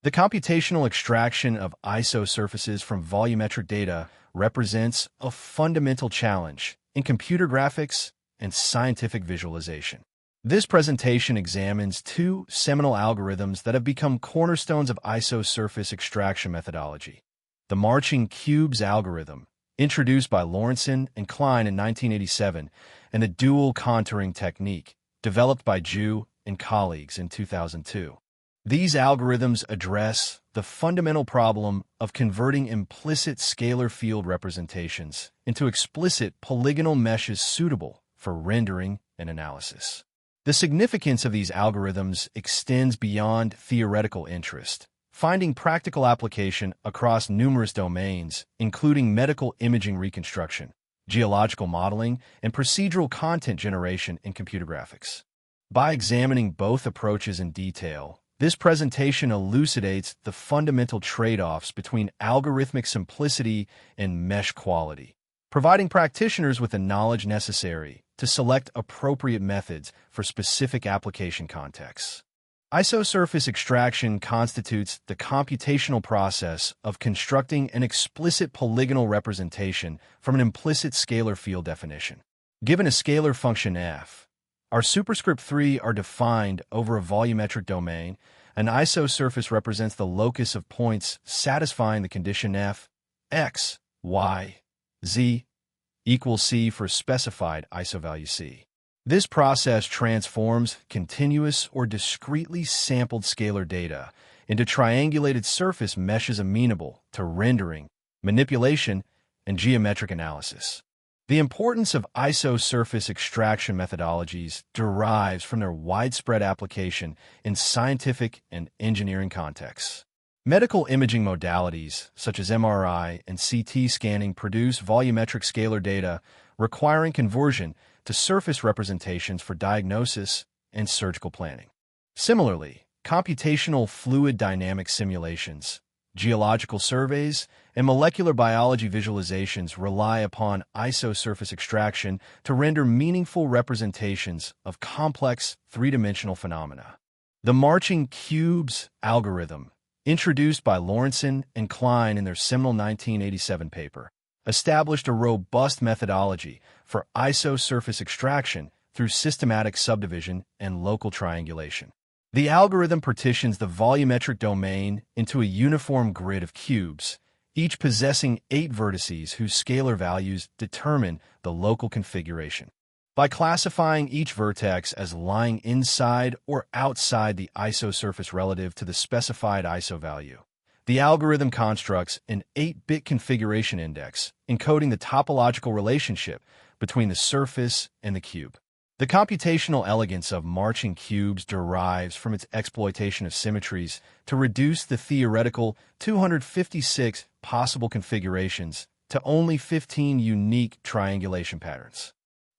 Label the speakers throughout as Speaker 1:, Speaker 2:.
Speaker 1: The computational extraction of isosurfaces from volumetric data represents a fundamental challenge in computer graphics and scientific visualization. This presentation examines two seminal algorithms that have become cornerstones of isosurface extraction methodology. The marching cubes algorithm, introduced by Lorentz and Klein in 1987, and the dual contouring technique, developed by Zhu and colleagues in 2002. These algorithms address the fundamental problem of converting implicit scalar field representations into explicit polygonal meshes suitable for rendering and analysis. The significance of these algorithms extends beyond theoretical interest, finding practical application across numerous domains, including medical imaging reconstruction, geological modeling, and procedural content generation in computer graphics. By examining both approaches in detail, this presentation elucidates the fundamental trade-offs between algorithmic simplicity and mesh quality, providing practitioners with the knowledge necessary to select appropriate methods for specific application contexts. Isosurface extraction constitutes the computational process of constructing an explicit polygonal representation from an implicit scalar field definition. Given a scalar function f, our superscript 3 are defined over a volumetric domain. An isosurface represents the locus of points satisfying the condition f, x, y, z equals c for specified isovalue c. This process transforms continuous or discretely sampled scalar data into triangulated surface meshes amenable to rendering, manipulation, and geometric analysis. The importance of isosurface extraction methodologies derives from their widespread application in scientific and engineering contexts. Medical imaging modalities, such as MRI and CT scanning, produce volumetric scalar data requiring conversion to surface representations for diagnosis and surgical planning. Similarly, computational fluid dynamics simulations, geological surveys, and molecular biology visualizations rely upon isosurface extraction to render meaningful representations of complex three-dimensional phenomena. The marching cubes algorithm, introduced by Lorentz and Klein in their seminal 1987 paper, established a robust methodology for isosurface extraction through systematic subdivision and local triangulation. The algorithm partitions the volumetric domain into a uniform grid of cubes, each possessing 8 vertices whose scalar values determine the local configuration. By classifying each vertex as lying inside or outside the isosurface relative to the specified iso value, the algorithm constructs an 8-bit configuration index encoding the topological relationship between the surface and the cube. The computational elegance of marching cubes derives from its exploitation of symmetries to reduce the theoretical 256 possible configurations to only 15 unique triangulation patterns.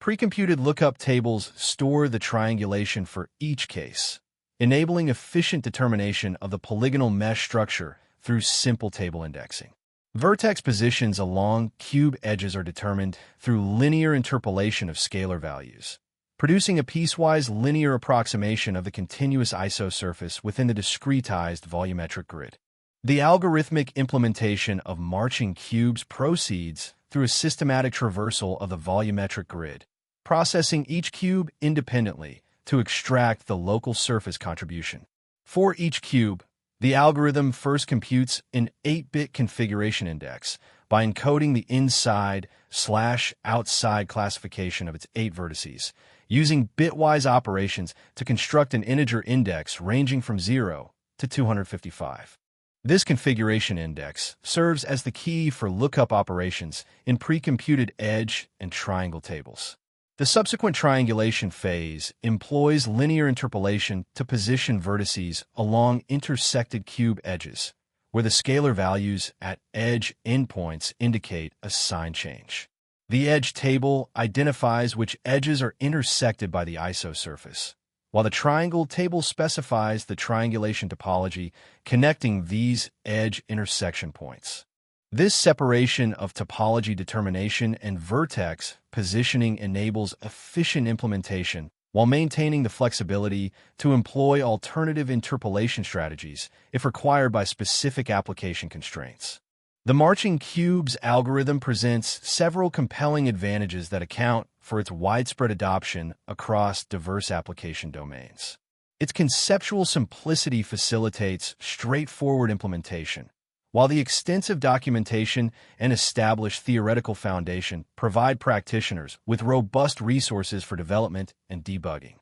Speaker 1: Precomputed lookup tables store the triangulation for each case, enabling efficient determination of the polygonal mesh structure through simple table indexing. Vertex positions along cube edges are determined through linear interpolation of scalar values, producing a piecewise linear approximation of the continuous isosurface within the discretized volumetric grid. The algorithmic implementation of marching cubes proceeds through a systematic traversal of the volumetric grid, processing each cube independently to extract the local surface contribution. For each cube, the algorithm first computes an 8-bit configuration index by encoding the inside/outside classification of its 8 vertices, using bitwise operations to construct an integer index ranging from 0 to 255. This configuration index serves as the key for lookup operations in precomputed edge and triangle tables. The subsequent triangulation phase employs linear interpolation to position vertices along intersected cube edges, where the scalar values at edge endpoints indicate a sign change. The edge table identifies which edges are intersected by the isosurface, while the triangle table specifies the triangulation topology connecting these edge intersection points. This separation of topology determination and vertex positioning enables efficient implementation while maintaining the flexibility to employ alternative interpolation strategies if required by specific application constraints. The marching cubes algorithm presents several compelling advantages that account for its widespread adoption across diverse application domains. Its conceptual simplicity facilitates straightforward implementation, while the extensive documentation and established theoretical foundation provide practitioners with robust resources for development and debugging.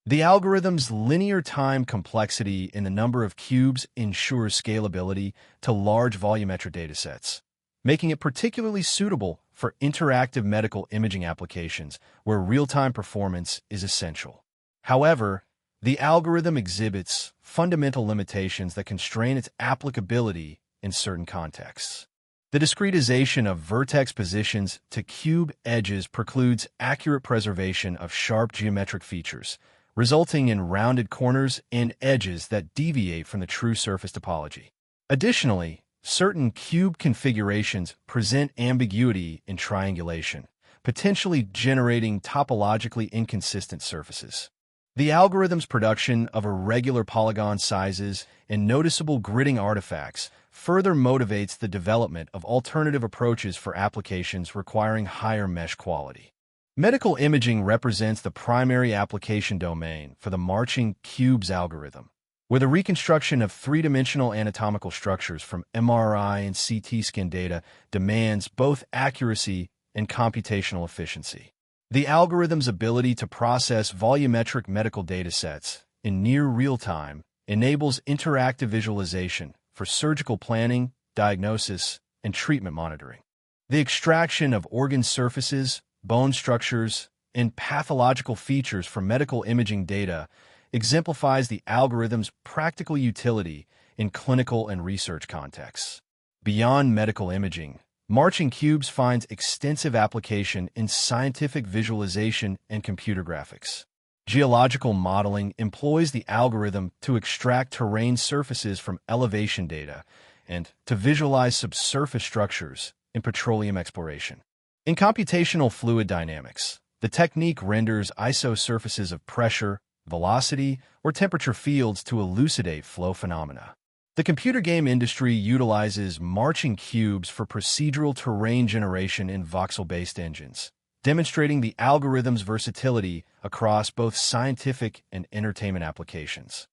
Speaker 1: The algorithm's linear time complexity in the number of cubes ensures scalability to large volumetric datasets, making it particularly suitable for interactive medical imaging applications where real-time performance is essential. However, the algorithm exhibits fundamental limitations that constrain its applicability in certain contexts. The discretization of vertex positions to cube edges precludes accurate preservation of sharp geometric features, resulting in rounded corners and edges that deviate from the true surface topology. Additionally, certain cube configurations present ambiguity in triangulation, potentially generating topologically inconsistent surfaces. The algorithm's production of irregular polygon sizes and noticeable gridding artifacts further motivates the development of alternative approaches for applications requiring higher mesh quality. Medical imaging represents the primary application domain for the marching cubes algorithm, where the reconstruction of three-dimensional anatomical structures from MRI and CT scan data demands both accuracy and computational efficiency. The algorithm's ability to process volumetric medical datasets in near real time enables interactive visualization for surgical planning, diagnosis, and treatment monitoring. The extraction of organ surfaces, bone structures, and pathological features from medical imaging data exemplifies the algorithm's practical utility in clinical and research contexts. Beyond medical imaging, marching cubes finds extensive application in scientific visualization and computer graphics. Geological modeling employs the algorithm to extract terrain surfaces from elevation data and to visualize subsurface structures in petroleum exploration. In computational fluid dynamics, the technique renders isosurfaces of pressure, velocity, or temperature fields to elucidate flow phenomena. The computer game industry utilizes marching cubes for procedural terrain generation in voxel-based engines, demonstrating the algorithm's versatility across both scientific and entertainment applications.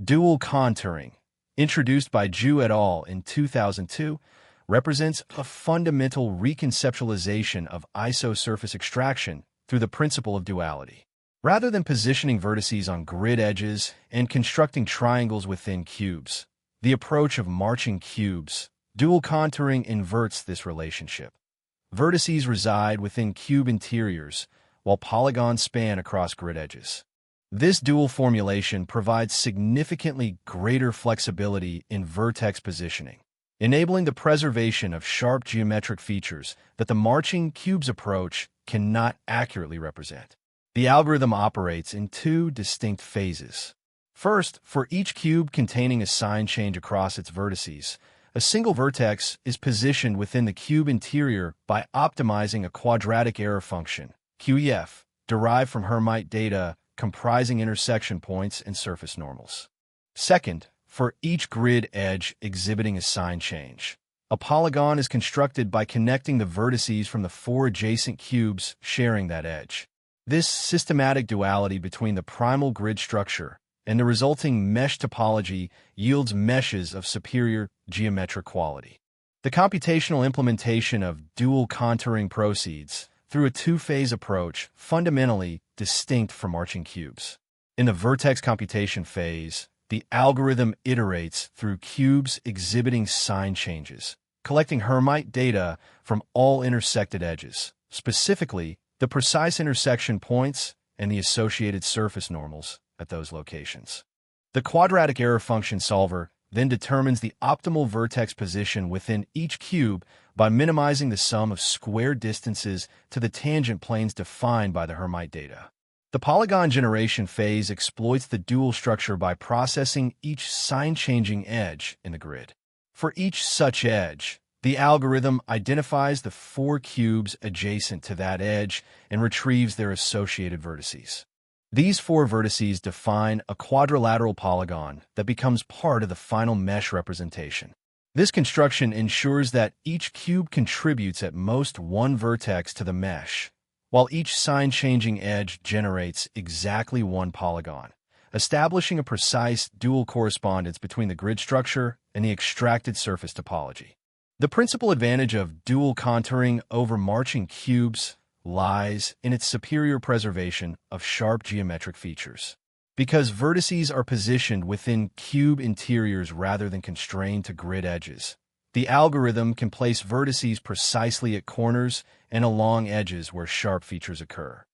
Speaker 1: Dual contouring, introduced by Zhu et al. In 2002, represents a fundamental reconceptualization of isosurface extraction through the principle of duality. Rather than positioning vertices on grid edges and constructing triangles within cubes, the approach of marching cubes, dual contouring inverts this relationship. Vertices reside within cube interiors, while polygons span across grid edges. This dual formulation provides significantly greater flexibility in vertex positioning, enabling the preservation of sharp geometric features that the marching cubes approach cannot accurately represent. The algorithm operates in two distinct phases. First, for each cube containing a sign change across its vertices, a single vertex is positioned within the cube interior by optimizing a quadratic error function, QEF, derived from Hermite data comprising intersection points and surface normals. Second, for each grid edge exhibiting a sign change, a polygon is constructed by connecting the vertices from the four adjacent cubes sharing that edge. This systematic duality between the primal grid structure and the resulting mesh topology yields meshes of superior geometric quality. The computational implementation of dual contouring proceeds through a two-phase approach fundamentally distinct from marching cubes. In the vertex computation phase, the algorithm iterates through cubes exhibiting sign changes, collecting Hermite data from all intersected edges, specifically the precise intersection points and the associated surface normals at those locations. The quadratic error function solver then determines the optimal vertex position within each cube by minimizing the sum of square distances to the tangent planes defined by the Hermite data. The polygon generation phase exploits the dual structure by processing each sign-changing edge in the grid. For each such edge, the algorithm identifies the four cubes adjacent to that edge and retrieves their associated vertices. These four vertices define a quadrilateral polygon that becomes part of the final mesh representation. This construction ensures that each cube contributes at most one vertex to the mesh, while each sign-changing edge generates exactly one polygon, establishing a precise dual correspondence between the grid structure and the extracted surface topology. The principal advantage of dual contouring over marching cubes lies in its superior preservation of sharp geometric features. Because vertices are positioned within cube interiors rather than constrained to grid edges, the algorithm can place vertices precisely at corners and along edges where sharp features occur.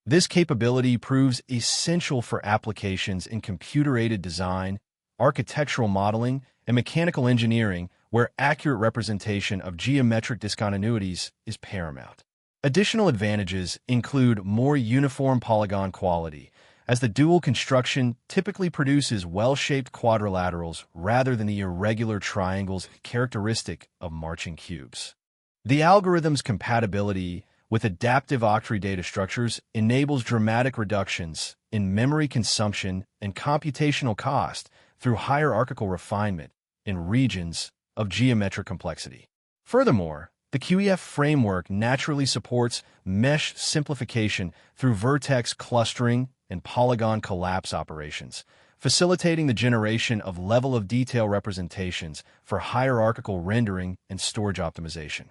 Speaker 1: This capability proves essential for applications in computer-aided design, architectural modeling, and mechanical engineering, where accurate representation of geometric discontinuities is paramount. Additional advantages include more uniform polygon quality, as the dual construction typically produces well-shaped quadrilaterals rather than the irregular triangles characteristic of marching cubes. The algorithm's compatibility with adaptive octree data structures enables dramatic reductions in memory consumption and computational cost through hierarchical refinement in regions of geometric complexity. Furthermore, the QEF framework naturally supports mesh simplification through vertex clustering and polygon collapse operations, facilitating the generation of level of detail representations for hierarchical rendering and storage optimization.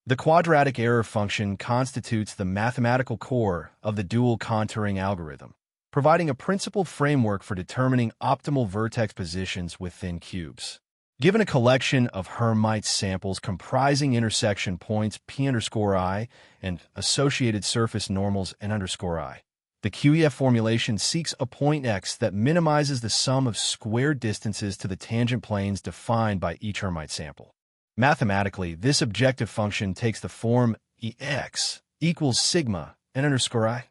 Speaker 1: The quadratic error function constitutes the mathematical core of the dual contouring algorithm, providing a principled framework for determining optimal vertex positions within cubes. Given a collection of Hermite samples comprising intersection points P_i and associated surface normals N_i, the QEF formulation seeks a point x that minimizes the sum of squared distances to the tangent planes defined by each Hermite sample. Mathematically, this objective function takes the form Ex equals sigma N_i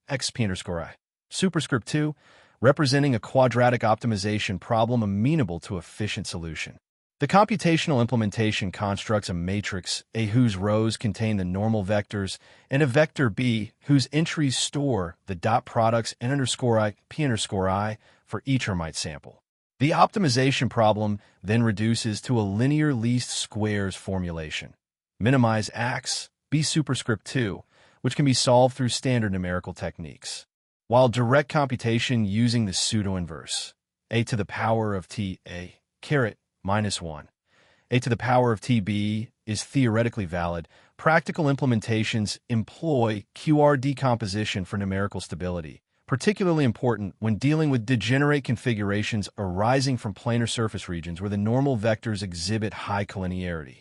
Speaker 1: x P_i superscript 2, representing a quadratic optimization problem amenable to efficient solution. The computational implementation constructs a matrix A whose rows contain the normal vectors and a vector B whose entries store the dot products N_i P_i for each Hermite sample. The optimization problem then reduces to a linear least squares formulation. Minimize ax B superscript 2, which can be solved through standard numerical techniques. While direct computation using the pseudo-inverse, a to the power of t a caret minus 1, a to the power of tb is theoretically valid, practical implementations employ QR decomposition for numerical stability, particularly important when dealing with degenerate configurations arising from planar surface regions where the normal vectors exhibit high collinearity.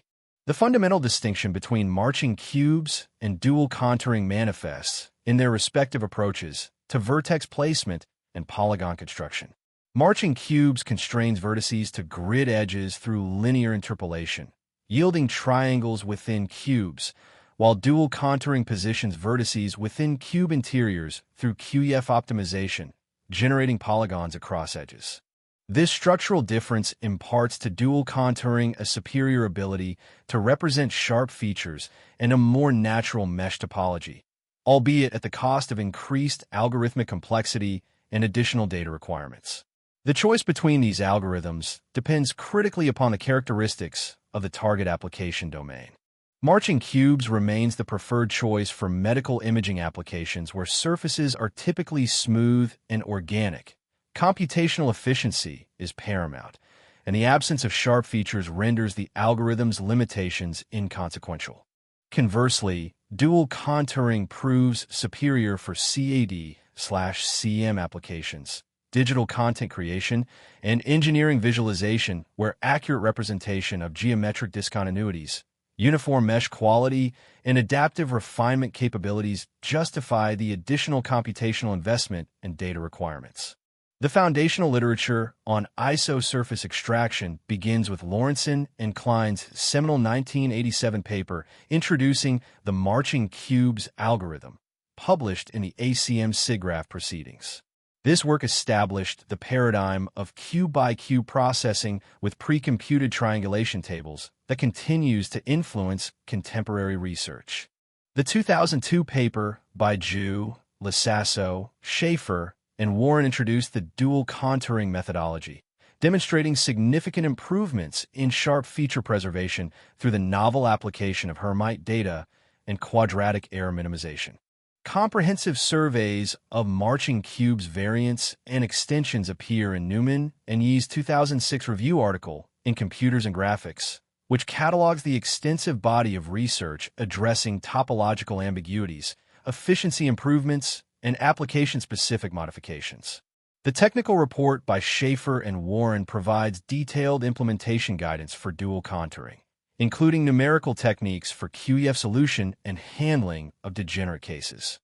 Speaker 1: The fundamental distinction between marching cubes and dual contouring manifests in their respective approaches to vertex placement and polygon construction. Marching cubes constrains vertices to grid edges through linear interpolation, yielding triangles within cubes, while dual contouring positions vertices within cube interiors through QEF optimization, generating polygons across edges. This structural difference imparts to dual contouring a superior ability to represent sharp features and a more natural mesh topology, albeit at the cost of increased algorithmic complexity and additional data requirements. The choice between these algorithms depends critically upon the characteristics of the target application domain. Marching cubes remains the preferred choice for medical imaging applications where surfaces are typically smooth and organic. Computational efficiency is paramount, and the absence of sharp features renders the algorithm's limitations inconsequential. Conversely, dual contouring proves superior for CAD/CM applications, digital content creation, and engineering visualization where accurate representation of geometric discontinuities, uniform mesh quality, and adaptive refinement capabilities justify the additional computational investment and data requirements. The foundational literature on isosurface extraction begins with Lawrenson and Klein's seminal 1987 paper introducing the marching cubes algorithm, published in the ACM SIGGRAPH proceedings. This work established the paradigm of cube-by-cube processing with pre-computed triangulation tables that continues to influence contemporary research. The 2002 paper by Zhu, Lisasso, Schaefer, and Warren introduced the dual contouring methodology, demonstrating significant improvements in sharp feature preservation through the novel application of Hermite data and quadratic error minimization. Comprehensive surveys of marching cubes variants and extensions appear in Newman and Yee's 2006 review article in Computers and Graphics, which catalogs the extensive body of research addressing topological ambiguities, efficiency improvements, and application-specific modifications. The technical report by Schaefer and Warren provides detailed implementation guidance for dual contouring, including numerical techniques for QEF solution and handling of degenerate cases.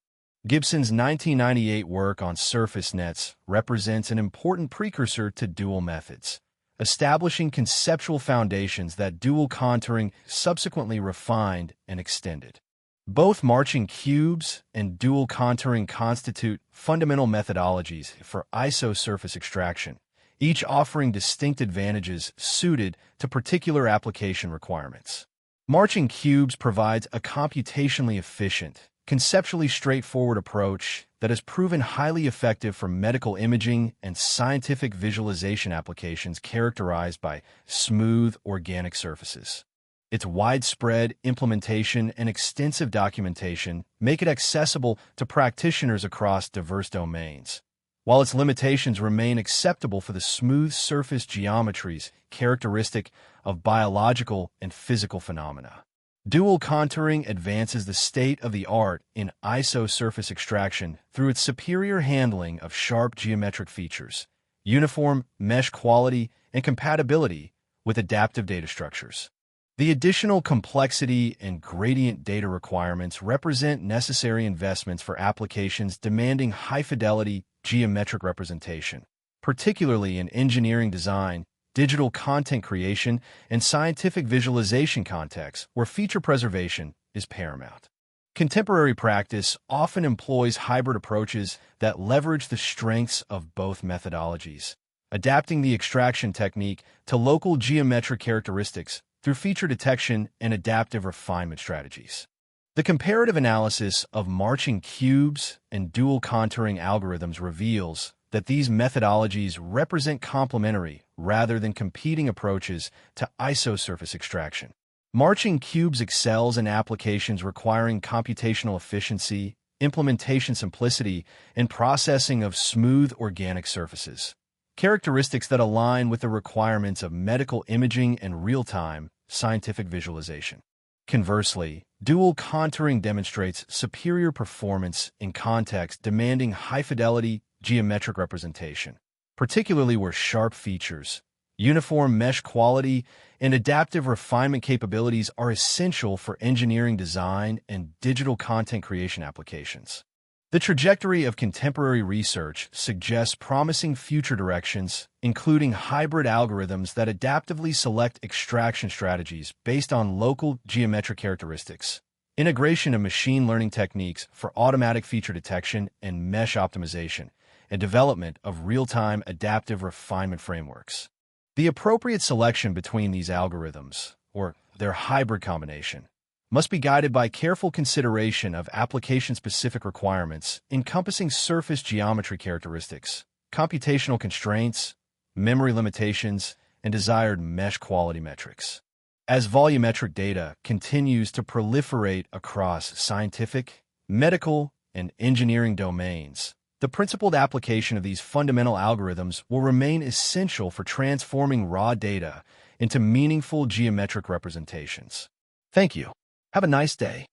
Speaker 1: Gibson's 1998 work on surface nets represents an important precursor to dual methods, establishing conceptual foundations that dual contouring subsequently refined and extended. Both marching cubes and dual contouring constitute fundamental methodologies for isosurface extraction, each offering distinct advantages suited to particular application requirements. Marching cubes provides a computationally efficient, conceptually straightforward approach that has proven highly effective for medical imaging and scientific visualization applications characterized by smooth, organic surfaces. Its widespread implementation and extensive documentation make it accessible to practitioners across diverse domains, while its limitations remain acceptable for the smooth surface geometries characteristic of biological and physical phenomena. Dual contouring advances the state-of-the-art in isosurface extraction through its superior handling of sharp geometric features, uniform mesh quality, and compatibility with adaptive data structures. The additional complexity and gradient data requirements represent necessary investments for applications demanding high-fidelity geometric representation, particularly in engineering design, digital content creation, and scientific visualization contexts where feature preservation is paramount. Contemporary practice often employs hybrid approaches that leverage the strengths of both methodologies, adapting the extraction technique to local geometric characteristics through feature detection and adaptive refinement strategies. The comparative analysis of marching cubes and dual contouring algorithms reveals that these methodologies represent complementary rather than competing approaches to isosurface extraction. Marching cubes excels in applications requiring computational efficiency, implementation simplicity, and processing of smooth organic surfaces, characteristics that align with the requirements of medical imaging and real-time scientific visualization. Conversely, dual contouring demonstrates superior performance in contexts demanding high-fidelity geometric representation, particularly where sharp features, uniform mesh quality, and adaptive refinement capabilities are essential for engineering design and digital content creation applications. The trajectory of contemporary research suggests promising future directions, including hybrid algorithms that adaptively select extraction strategies based on local geometric characteristics, integration of machine learning techniques for automatic feature detection and mesh optimization, and development of real-time adaptive refinement frameworks. The appropriate selection between these algorithms, or their hybrid combination, must be guided by careful consideration of application-specific requirements encompassing surface geometry characteristics, computational constraints, memory limitations, and desired mesh quality metrics. As volumetric data continues to proliferate across scientific, medical, and engineering domains, the principled application of these fundamental algorithms will remain essential for transforming raw data into meaningful geometric representations. Thank you. Have a nice day.